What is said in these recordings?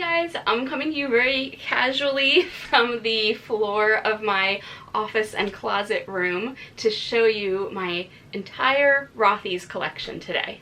guys, I'm coming to you very casually from the floor of my office and closet room to show you my entire ROTHY'S collection today.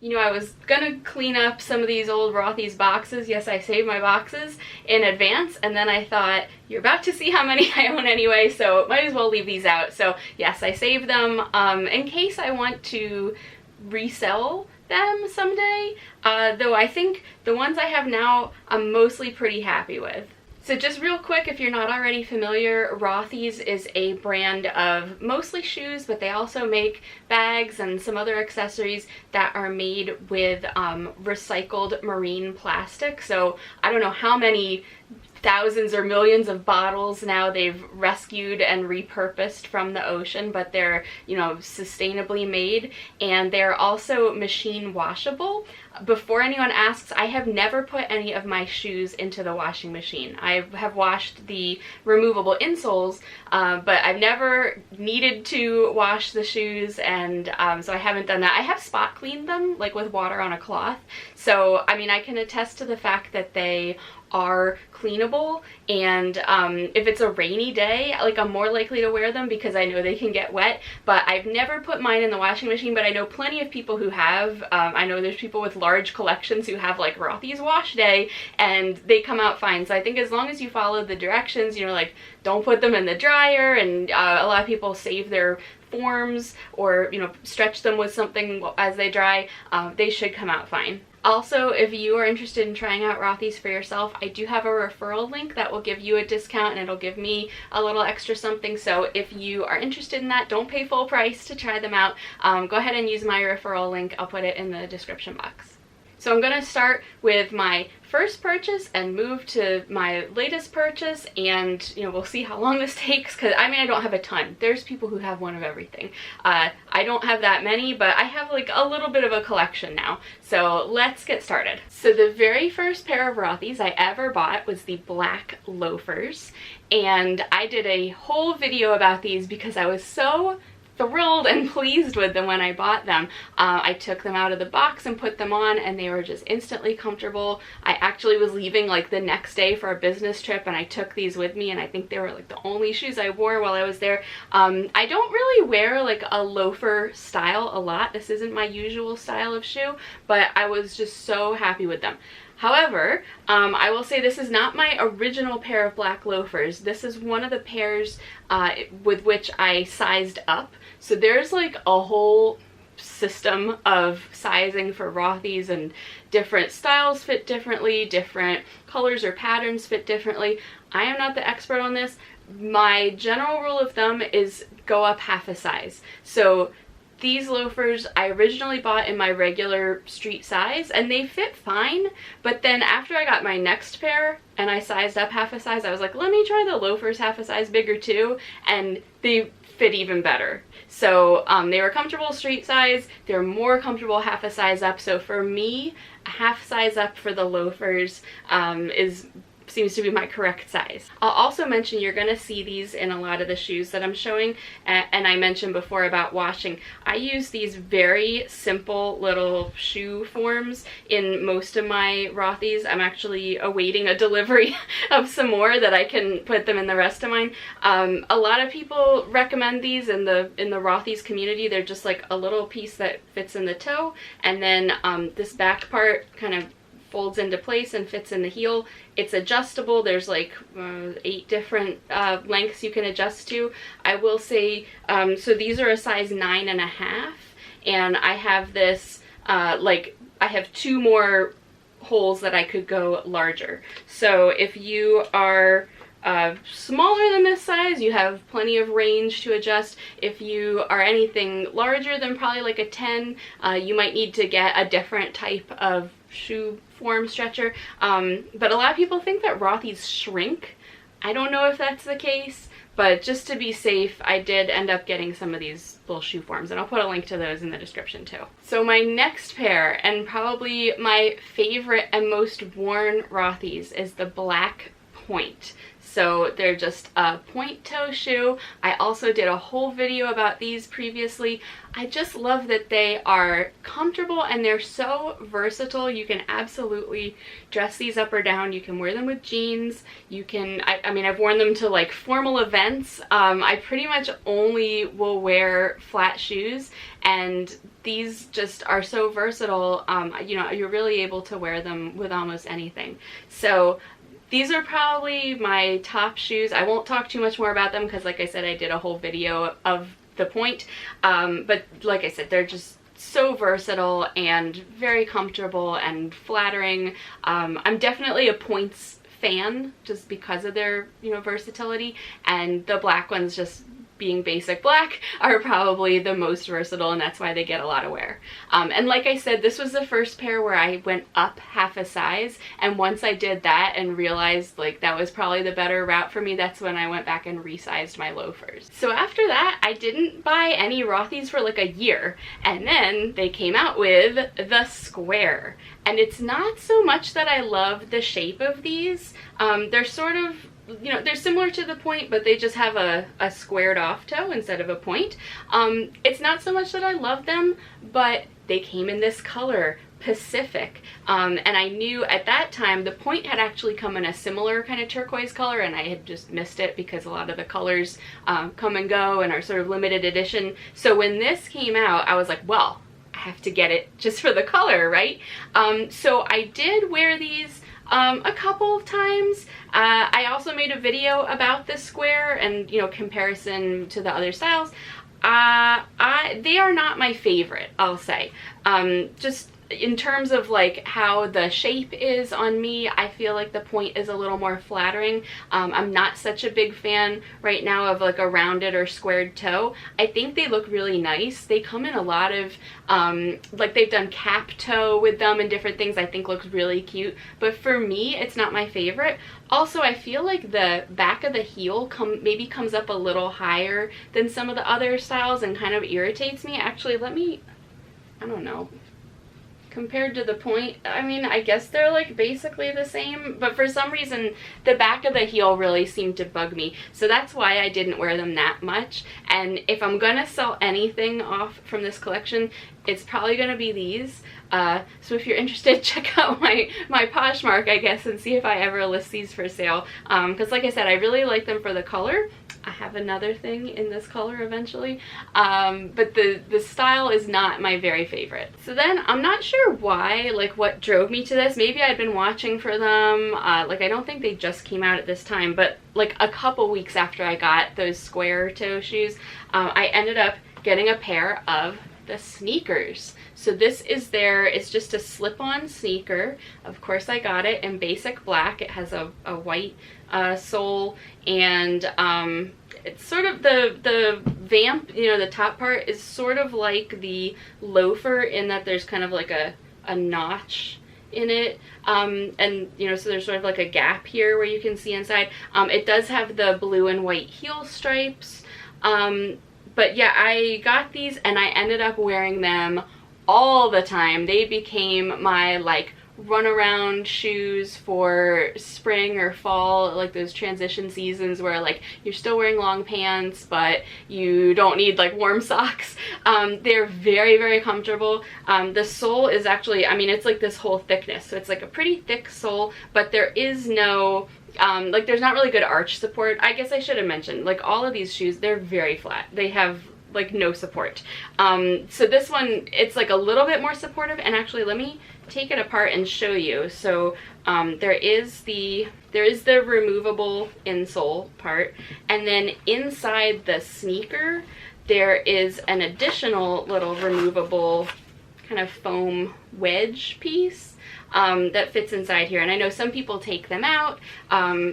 You know, I was gonna clean up some of these old ROTHY'S boxes. Yes, I saved my boxes in advance, and then I thought, you're about to see how many I own anyway, so might as well leave these out. So yes, I saved them in case I want to resell them someday, though I think the ones I have now I'm mostly pretty happy with. So just real quick, if you're not already familiar, ROTHY'S is a brand of mostly shoes, but they also make bags and some other accessories that are made with recycled marine plastic. So I don't know how many thousands or millions of bottles now they've rescued and repurposed from the ocean, but they're, you know, sustainably made, and they're also machine washable. Before anyone asks, I have never put any of my shoes into the washing machine. I have washed the removable insoles, but I've never needed to wash the shoes, and so I haven't done that. I have spot cleaned them, like with water on a cloth, so I mean, I can attest to the fact that they are cleanable, and if it's a rainy day, like, I'm more likely to wear them because I know they can get wet. But I've never put mine in the washing machine, but I know plenty of people who have. I know there's people with large collections who have like ROTHY'S wash day, and they come out fine. So I think as long as you follow the directions, you know, like, don't put them in the dryer, and a lot of people save their forms or, you know, stretch them with something as they dry, they should come out fine. Also, if you are interested in trying out ROTHY'S for yourself, I do have a referral link that will give you a discount, and it'll give me a little extra something. So if you are interested in that, don't pay full price to try them out. Go ahead and use my referral link. I'll put it in the description box. So I'm going to start with my first purchase and move to my latest purchase, and, you know, we'll see how long this takes, because I mean, I don't have a ton. There's people who have one of everything. I don't have that many, but I have like a little bit of a collection now. So let's get started. So the very first pair of ROTHY'S I ever bought was the black Loafers, and I did a whole video about these because I was so thrilled and pleased with them when I bought them. I took them out of the box and put them on, and they were just instantly comfortable. I actually was leaving like the next day for a business trip, and I took these with me, and I think they were like the only shoes I wore while I was there. I don't really wear like a loafer style a lot. This isn't my usual style of shoe, but I was just so happy with them. However, I will say this is not my original pair of black loafers. This is one of the pairs with which I sized up. So there's like a whole system of sizing for ROTHY'S, and different styles fit differently, different colors or patterns fit differently. I am not the expert on this. My general rule of thumb is go up half a size. So these loafers I originally bought in my regular street size, and they fit fine, but then after I got my next pair and I sized up half a size, I was like, let me try the loafers half a size bigger too, and they fit even better. So they were comfortable street size, they're more comfortable half a size up, so for me, a half size up for the loafers seems to be my correct size. I'll also mention you're gonna see these in a lot of the shoes that I'm showing, and I mentioned before about washing. I use these very simple little shoe forms in most of my ROTHY'S. I'm actually awaiting a delivery of some more that I can put them in the rest of mine. A lot of people recommend these in the ROTHY'S community. They're just like a little piece that fits in the toe, and then this back part kind of folds into place and fits in the heel. It's adjustable. There's like 8 different lengths you can adjust to. I will say, so these are a size 9.5, and I have this, like, I have 2 more holes that I could go larger. So if you are smaller than this size, you have plenty of range to adjust. If you are anything larger than probably like a 10, you might need to get a different type of shoe form stretcher. But a lot of people think that ROTHY'S shrink. I don't know if that's the case, but just to be safe, I did end up getting some of these little shoe forms, and I'll put a link to those in the description too. So my next pair, and probably my favorite and most worn ROTHY'S, is the black Point. So they're just a point toe shoe. I also did a whole video about these previously. I just love that they are comfortable and they're so versatile. You can absolutely dress these up or down. You can wear them with jeans. You can, I mean, I've worn them to like formal events. I pretty much only will wear flat shoes, and these just are so versatile. You know, you're really able to wear them with almost anything. So these are probably my top shoes. I won't talk too much more about them because, like I said, I did a whole video of the point. But like I said, they're just so versatile and very comfortable and flattering. I'm definitely a points fan just because of their, you know, versatility, and the black ones, just being basic black, are probably the most versatile, and that's why they get a lot of wear. And like I said, this was the first pair where I went up half a size, and once I did that and realized like that was probably the better route for me, that's when I went back and resized my loafers. So after that, I didn't buy any ROTHY'S for like a year, and then they came out with the square. And it's not so much that I love the shape of these. They're sort of, you know, they're similar to the point, but they just have a squared off toe instead of a point. It's not so much that I love them, but they came in this color, Pacific. And I knew at that time the point had actually come in a similar kind of turquoise color, and I had just missed it because a lot of the colors come and go and are sort of limited edition. So when this came out, I was like, well, I have to get it just for the color, right? So I did wear these a couple of times. I also made a video about this square and, you know, comparison to the other styles. They are not my favorite, I'll say. Just in terms of like how the shape is on me, I feel like the point is a little more flattering. I'm not such a big fan right now of like a rounded or squared toe. I think they look really nice. They come in a lot of, like they've done cap toe with them and different things I think looks really cute. But for me, it's not my favorite. Also, I feel like the back of the heel maybe comes up a little higher than some of the other styles and kind of irritates me. Actually, I don't know. Compared to the point, I mean, I guess they're like basically the same, but for some reason the back of the heel really seemed to bug me, so that's why I didn't wear them that much. And if I'm gonna sell anything off from this collection, it's probably gonna be these. So if you're interested, check out my Poshmark, I guess, and see if I ever list these for sale, because like I said, I really like them for the color. I have another thing in this color eventually, but the style is not my very favorite. So then I'm not sure why, like what drove me to this. Maybe I'd been watching for them, like I don't think they just came out at this time, but like a couple weeks after I got those square toe shoes, I ended up getting a pair of the sneakers. So this is it's just a slip-on sneaker. Of course I got it in basic black. It has a white sole, and it's sort of the vamp, you know, the top part is sort of like the loafer in that there's kind of like a notch in it, and you know, so there's sort of like a gap here where you can see inside. It does have the blue and white heel stripes, but yeah, I got these and I ended up wearing them all the time. They became my like run around shoes for spring or fall, like those transition seasons where like you're still wearing long pants but you don't need like warm socks. They're very, very comfortable. The sole is actually, I mean, it's like this whole thickness, so it's like a pretty thick sole, but there is no like there's not really good arch support. I guess I should have mentioned, like all of these shoes, they're very flat. They have like no support. So this one, it's like a little bit more supportive, and actually let me take it apart and show you. So there is the removable insole part, and then inside the sneaker there is an additional little removable kind of foam wedge piece that fits inside here. And I know some people take them out.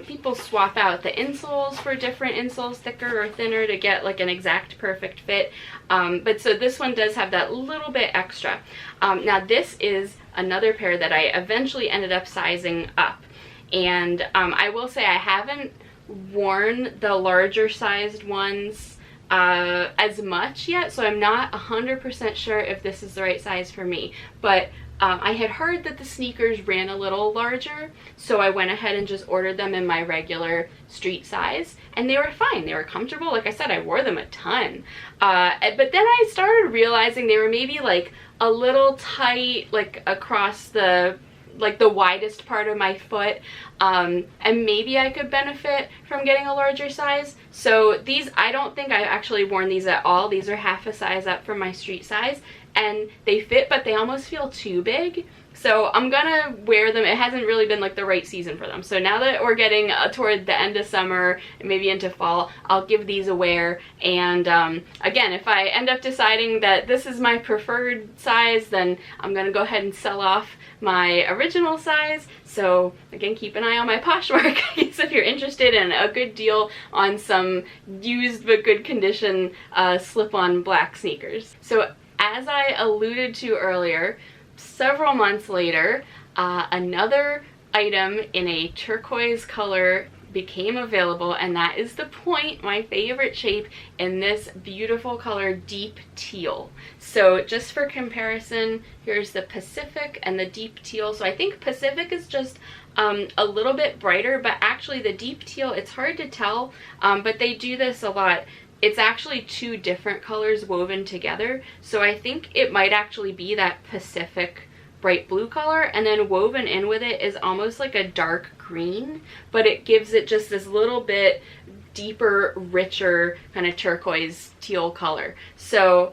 People swap out the insoles for different insoles, thicker or thinner, to get like an exact perfect fit. But so this one does have that little bit extra. Now this is another pair that I eventually ended up sizing up. And I will say I haven't worn the larger sized ones as much yet, so I'm not 100% sure if this is the right size for me. But I had heard that the sneakers ran a little larger, so I went ahead and just ordered them in my regular street size, and they were fine. They were comfortable. Like I said, I wore them a ton. But then I started realizing they were maybe like a little tight, like across the widest part of my foot, and maybe I could benefit from getting a larger size. So these, I don't think I've actually worn these at all. These are half a size up from my street size, and they fit, but they almost feel too big. So I'm gonna wear them. It hasn't really been like the right season for them. So now that we're getting toward the end of summer and maybe into fall, I'll give these a wear. And again, if I end up deciding that this is my preferred size, then I'm gonna go ahead and sell off my original size. So again, keep an eye on my Poshmark if you're interested in a good deal on some used but good condition slip-on black sneakers. So as I alluded to earlier, several months later, another item in a turquoise color became available, and that is the point, my favorite shape, in this beautiful color, deep teal. So just for comparison, here's the Pacific and the deep teal. So I think Pacific is just a little bit brighter, but actually the deep teal, it's hard to tell, but they do this a lot. It's actually two different colors woven together, so I think it might actually be that Pacific bright blue color, and then woven in with it is almost like a dark green, but it gives it just this little bit deeper, richer kind of turquoise teal color. So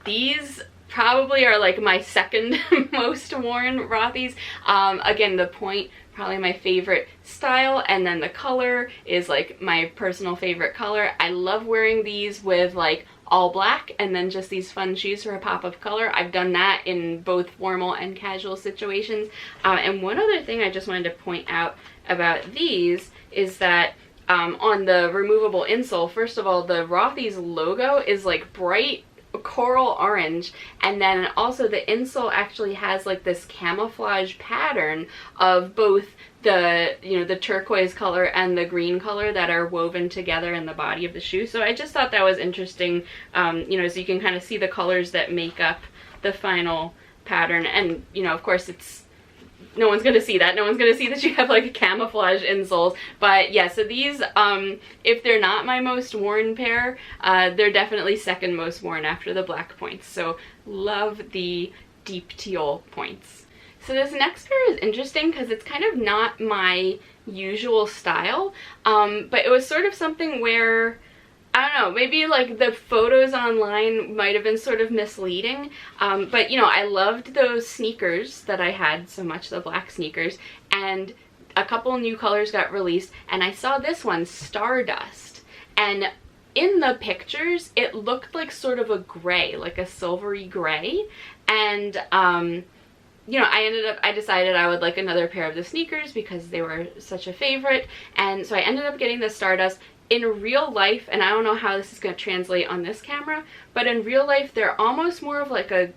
these probably are like my second most worn ROTHY'S. Again, the point, probably my favorite style, and then the color is like my personal favorite color. I love wearing these with like all black and then just these fun shoes for a pop of color. I've done that in both formal and casual situations. And one other thing I just wanted to point out about these is that on the removable insole, first of all, the ROTHY'S logo is like bright coral orange, and then also the insole actually has like this camouflage pattern of both the, you know, the turquoise color and the green color that are woven together in the body of the shoe. So I just thought that was interesting, you know, so you can kind of see the colors that make up the final pattern. And, you know, of course it's, no one's gonna see that. No one's gonna see that you have like camouflage insoles. But yeah, so these, if they're not my most worn pair, they're definitely second most worn after the black points. So love the deep teal points. So this next pair is interesting because it's kind of not my usual style, but it was sort of something where, I don't know, maybe like the photos online might have been sort of misleading, but you know, I loved those sneakers that I had so much, the black sneakers, and a couple new colors got released, and I saw this one, Stardust, and in the pictures it looked like sort of a gray, like a silvery gray, and you know, I decided I would like another pair of the sneakers because they were such a favorite, and so I ended up getting the Stardust. In real life, and I don't know how this is going to translate on this camera, but in real life they're almost more of like a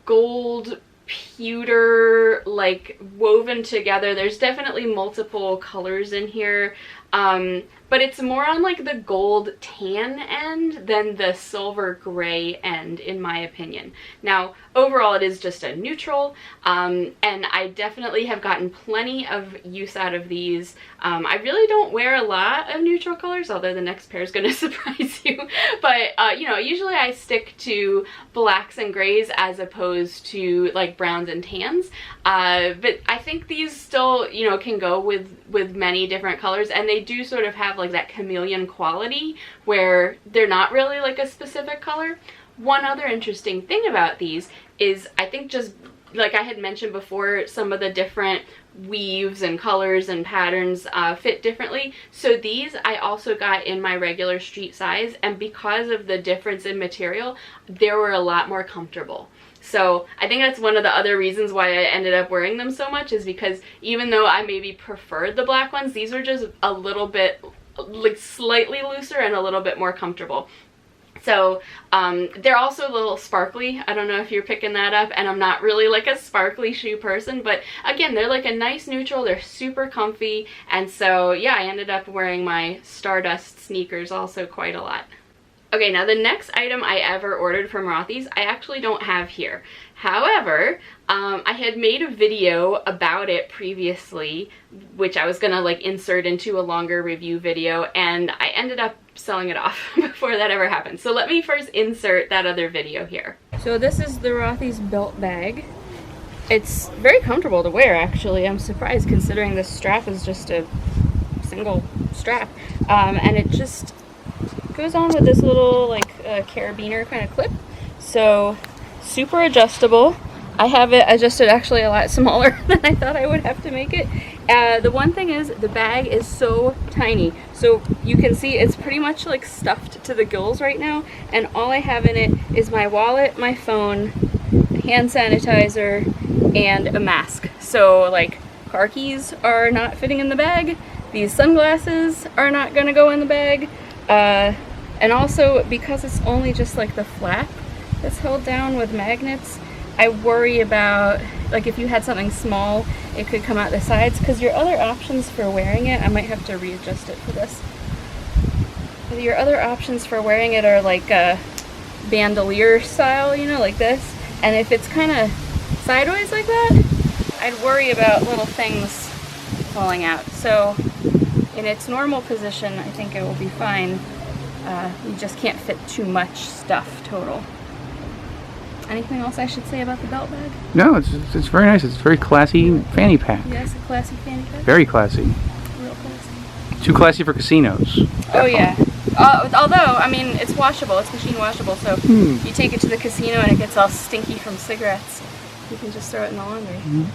gold pewter, like woven together. There's definitely multiple colors in here, but it's more on like the gold tan end than the silver gray end, in my opinion. Now overall it is just a neutral, and I definitely have gotten plenty of use out of these. I really don't wear a lot of neutral colors, although the next pair is going to surprise you, but you know, usually I stick to blacks and grays as opposed to like browns and tans, but I think these still, you know, can go with many different colors, and they do sort of have like that chameleon quality where they're not really like a specific color. One other interesting thing about these is, I think, just like I had mentioned before, some of the different weaves and colors and patterns fit differently. So these I also got in my regular street size, and because of the difference in material, they were a lot more comfortable. So I think that's one of the other reasons why I ended up wearing them so much, is because even though I maybe preferred the black ones, these were just a little bit, like slightly looser and a little bit more comfortable. So they're also a little sparkly. I don't know if you're picking that up, and I'm not really like a sparkly shoe person, but again, they're like a nice neutral. They're super comfy, and so yeah, I ended up wearing my Stardust sneakers also quite a lot. Okay, now the next item I ever ordered from Rothy's, I actually don't have here. However, I had made a video about it previously, which I was gonna like insert into a longer review video, and I ended up selling it off before that ever happened. So let me first insert that other video here. So this is the Rothy's belt bag. It's very comfortable to wear, actually. I'm surprised considering this strap is just a single strap. And it just goes on with this little like carabiner kind of clip. So super adjustable. I have it adjusted actually a lot smaller than I thought I would have to make it. The one thing is the bag is so tiny. So you can see it's pretty much like stuffed to the gills right now. And all I have in it is my wallet, my phone, hand sanitizer, and a mask. So like car keys are not fitting in the bag. These sunglasses are not gonna go in the bag. And also because it's only just like the flap that's held down with magnets, I worry about, like if you had something small, it could come out the sides, because your other options for wearing it, I might have to readjust it for this. Your other options for wearing it are like a bandolier style, you know, like this. And if it's kind of sideways like that, I'd worry about little things falling out. So in its normal position, I think it will be fine. You just can't fit too much stuff total. Anything else I should say about the belt bag? No, it's very nice. It's a very classy fanny pack. Yes, a classy fanny pack. Very classy. Real classy. Too classy for casinos. Oh yeah. Although, I mean, it's washable. It's machine washable, so you take it to the casino and it gets all stinky from cigarettes. You can just throw it in the laundry.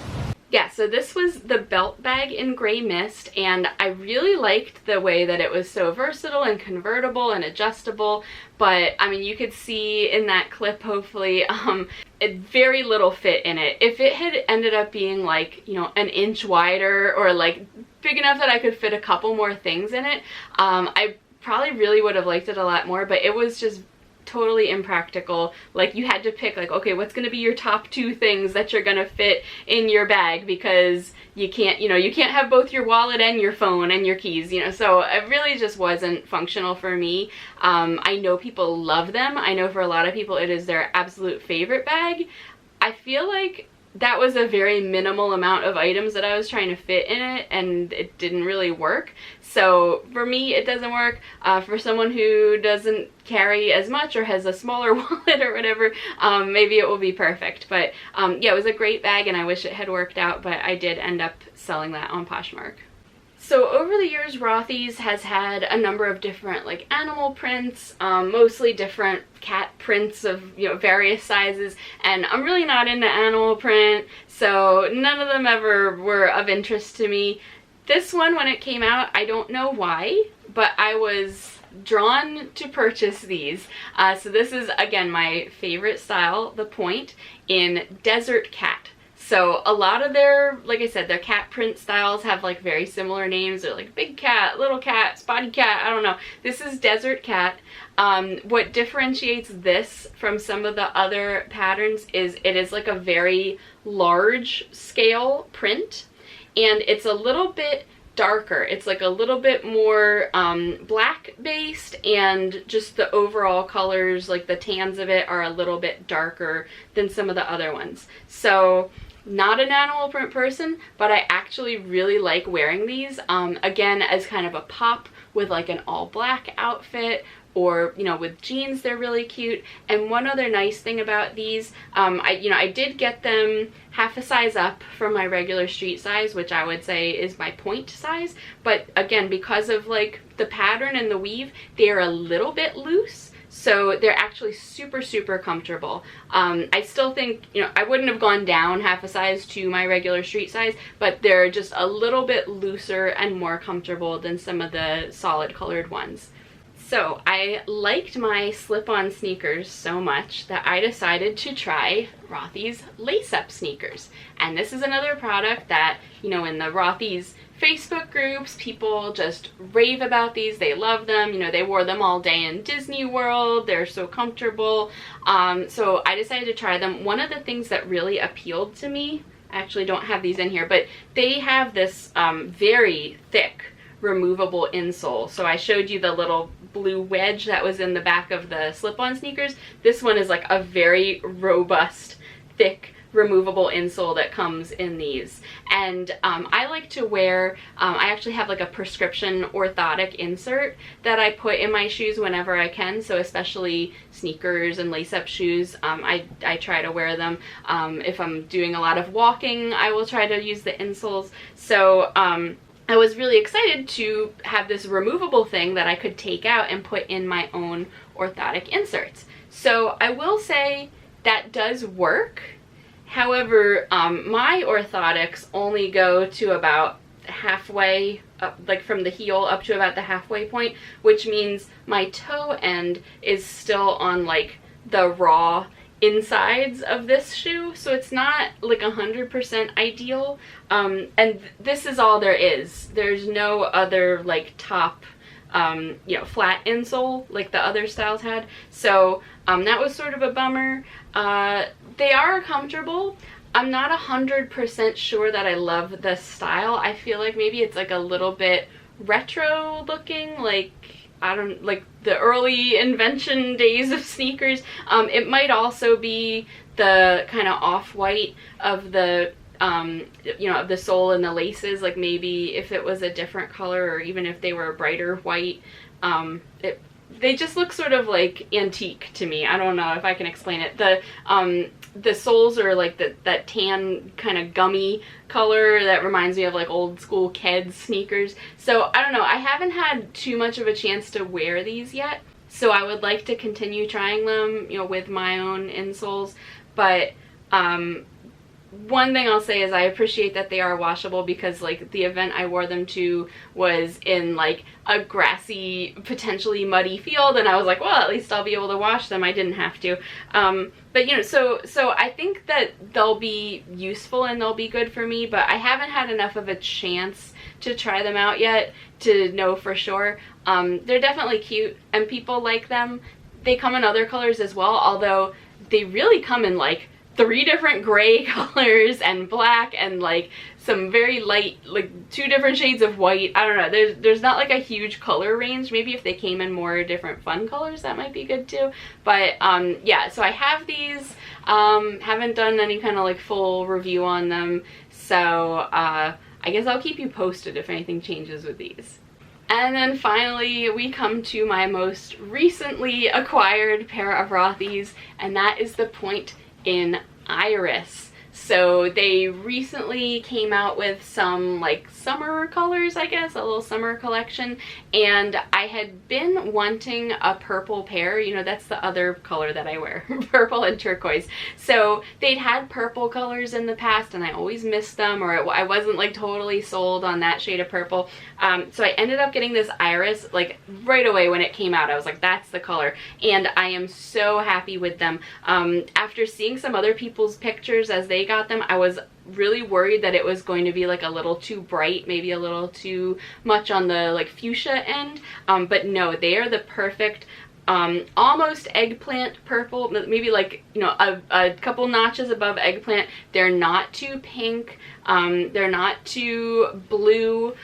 Yeah, so this was the belt bag in Gray Mist, and I really liked the way that it was so versatile and convertible and adjustable. But I mean, you could see in that clip, hopefully, very little fit in it. If it had ended up being like, you know, an inch wider or like big enough that I could fit a couple more things in it, I probably really would have liked it a lot more. But it was just totally impractical. Like, you had to pick like, okay, what's going to be your top 2 things that you're going to fit in your bag, because you can't, you know, you can't have both your wallet and your phone and your keys, you know. So it really just wasn't functional for me. I know people love them. I know for a lot of people it is their absolute favorite bag. I feel like that was a very minimal amount of items that I was trying to fit in it, and it didn't really work. So for me, it doesn't work. For someone who doesn't carry as much or has a smaller wallet or whatever, maybe it will be perfect. But yeah, it was a great bag, and I wish it had worked out, but I did end up selling that on Poshmark. So over the years, Rothy's has had a number of different like animal prints, mostly different cat prints of, you know, various sizes, and I'm really not into animal print, so none of them ever were of interest to me. This one, when it came out, I don't know why, but I was drawn to purchase these. So this is, again, my favorite style, the point, in Desert Cat. So a lot of their, like I said, their cat print styles have like very similar names. They're like big cat, little cat, spotty cat, I don't know. This is Desert Cat. What differentiates this from some of the other patterns is it is like a very large scale print, and it's a little bit darker. It's like a little bit more black based, and just the overall colors, like the tans of it, are a little bit darker than some of the other ones. So not an animal print person, but I actually really like wearing these, again, as kind of a pop with like an all black outfit, or, you know, with jeans. They're really cute. And one other nice thing about these, I did get them half a size up from my regular street size, which I would say is my point size. But again, because of like the pattern and the weave, they're a little bit loose. So they're actually super, super comfortable. I still think, you know, I wouldn't have gone down half a size to my regular street size, but they're just a little bit looser and more comfortable than some of the solid colored ones. So I liked my slip-on sneakers so much that I decided to try Rothy's lace-up sneakers. And this is another product that, you know, in the Rothy's Facebook groups, people just rave about these. They love them. You know, they wore them all day in Disney World. They're so comfortable. So I decided to try them. One of the things that really appealed to me, I actually don't have these in here, but they have this very thick removable insole. So I showed you the little blue wedge that was in the back of the slip-on sneakers. This one is like a very robust, thick, removable insole that comes in these. And I like to wear, I actually have like a prescription orthotic insert that I put in my shoes whenever I can, so especially sneakers and lace-up shoes, I try to wear them. If I'm doing a lot of walking, I will try to use the insoles. So I was really excited to have this removable thing that I could take out and put in my own orthotic inserts. So I will say that does work. However, my orthotics only go to about halfway up, like from the heel up to about the halfway point, which means my toe end is still on like the raw insides of this shoe, so it's not like 100% ideal. And this is all there is. There's no other like top you know, flat insole like the other styles had, so that was sort of a bummer. They are comfortable. I'm not 100% sure that I love the style. I feel like maybe it's like a little bit retro looking, like I don't, like the early invention days of sneakers. It might also be the kind of off-white of the you know, of the sole and the laces. Like maybe if it was a different color, or even if they were a brighter white, they just look sort of like antique to me. I don't know if I can explain it. The soles are like that tan kind of gummy color that reminds me of like old school Keds sneakers. So I don't know, I haven't had too much of a chance to wear these yet, so I would like to continue trying them, you know, with my own insoles. But one thing I'll say is I appreciate that they are washable, because like the event I wore them to was in like a grassy, potentially muddy field, and I was like, well, at least I'll be able to wash them. I didn't have to. But you know, so I think that they'll be useful and they'll be good for me, but I haven't had enough of a chance to try them out yet to know for sure. They're definitely cute and people like them. They come in other colors as well, although they really come in like 3 different gray colors and black and like some very light, like 2 different shades of white. I don't know, there's not like a huge color range. Maybe if they came in more different fun colors, that might be good too. But yeah, so I have these, haven't done any kind of like full review on them, so I guess I'll keep you posted if anything changes with these. And then finally we come to my most recently acquired pair of ROTHY'S, and that is the Point in Iris. So they recently came out with some like summer colors, I guess, a little summer collection, and I had been wanting a purple pair. You know, that's the other color that I wear, purple and turquoise. So they'd had purple colors in the past and I always missed them, or I wasn't like totally sold on that shade of purple. So I ended up getting this Iris like right away when it came out. I was like, that's the color, and I am so happy with them. After seeing some other people's pictures as they got them, I was really worried that it was going to be like a little too bright, maybe a little too much on the like fuchsia end, but no, they are the perfect almost eggplant purple, maybe like, you know, a couple notches above eggplant. They're not too pink, they're not too blue,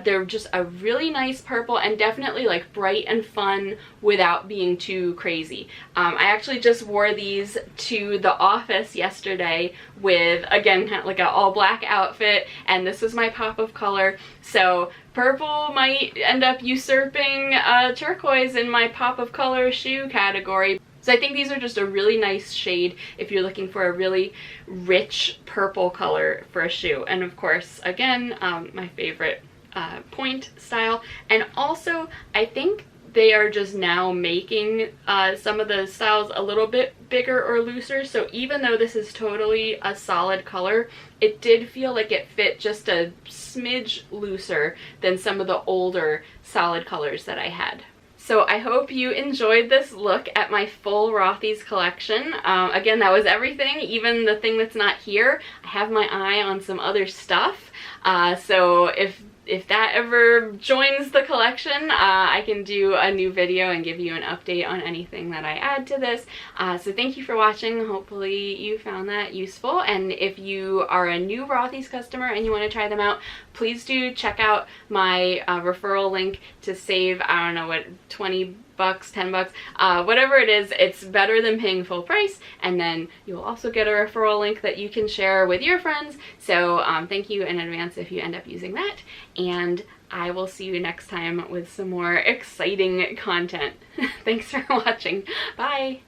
they're just a really nice purple and definitely like bright and fun without being too crazy. I actually just wore these to the office yesterday with, again, kind of like an all black outfit, and this was my pop of color. So purple might end up usurping turquoise in my pop of color shoe category. So I think these are just a really nice shade if you're looking for a really rich purple color for a shoe. And of course, again, my favorite point style. And also, I think they are just now making some of the styles a little bit bigger or looser, so even though this is totally a solid color, it did feel like it fit just a smidge looser than some of the older solid colors that I had. So I hope you enjoyed this look at my full ROTHY'S collection. Again, that was everything, even the thing that's not here. I have my eye on some other stuff, so if if that ever joins the collection, I can do a new video and give you an update on anything that I add to this. So thank you for watching. Hopefully you found that useful. And if you are a new ROTHY'S customer and you want to try them out, please do check out my referral link to save, I don't know what, 20 bucks, 10 bucks, whatever it is. It's better than paying full price, and then you'll also get a referral link that you can share with your friends. So thank you in advance if you end up using that, and I will see you next time with some more exciting content. Thanks for watching. Bye!